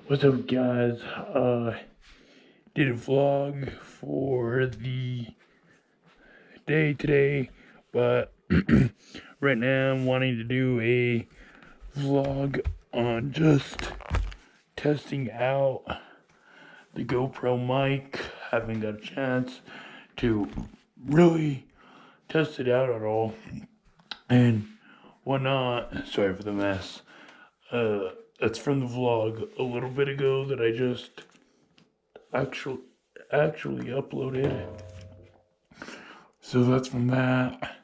What's up, guys? Did a vlog for the day today, but right now I'm wanting to do a vlog on just testing out the GoPro mic. Haven't got a chance to really test it out at all and whatnot. Sorry for the mess. That's from the vlog a little bit ago that I just actually uploaded. So that's from that.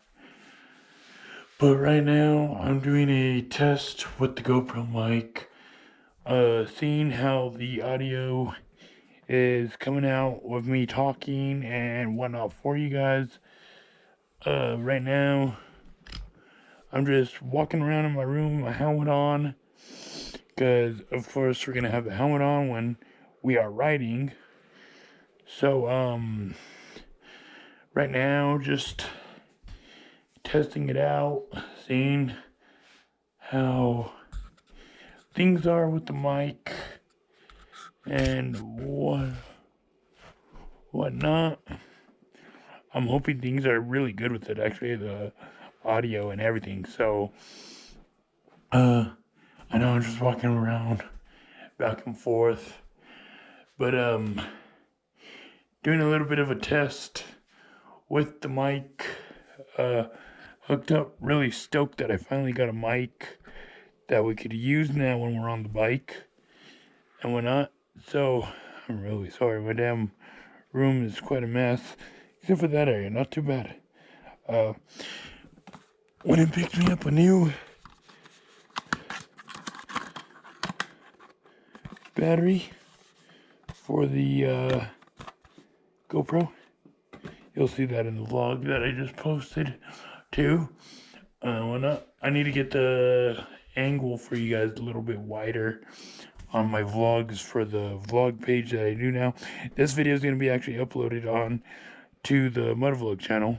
But right now I'm doing a test with the GoPro mic, seeing how the audio is coming out with me talking and whatnot for you guys. Right now I'm just walking around in my room with my helmet on, because of course we're gonna have the helmet on when we are riding. So right now just testing it out, seeing how things are with the mic and whatnot. I'm hoping things are really good with it, actually, the audio and everything. So I know I'm just walking around back and forth, but doing a little bit of a test with the mic, hooked up. Really stoked that I finally got a mic that we could use now when we're on the bike and whatnot. So I'm really sorry, my damn room is quite a mess, except for that area, not too bad. When it picked me up a new battery for the GoPro, you'll see that in the vlog that I just posted too. Whatnot. I need to get the angle for you guys a little bit wider on my vlogs for the vlog page that I do now. This video is going to be actually uploaded on to the motovlog channel,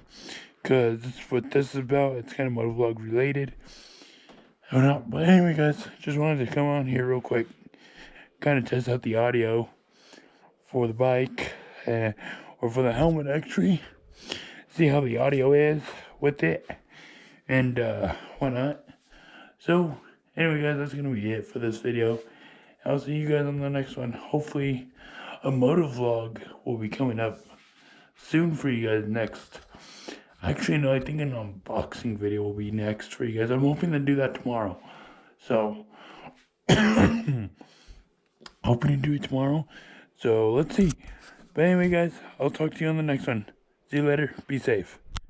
because that's what this is about. It's kind of motovlog related. But anyway, guys, just wanted to come on here real quick, kind of test out the audio for the bike, or for the helmet actually, see how the audio is with it and whatnot. So anyway, guys, that's gonna be it for this video. I'll see you guys on the next one. Hopefully a motovlog will be coming up soon for you guys next. Actually, no, I think an unboxing video will be next for you guys. I'm hoping to do that tomorrow. So hoping to do it tomorrow. So let's see. But anyway, guys, I'll talk to you on the next one. See you later. Be safe.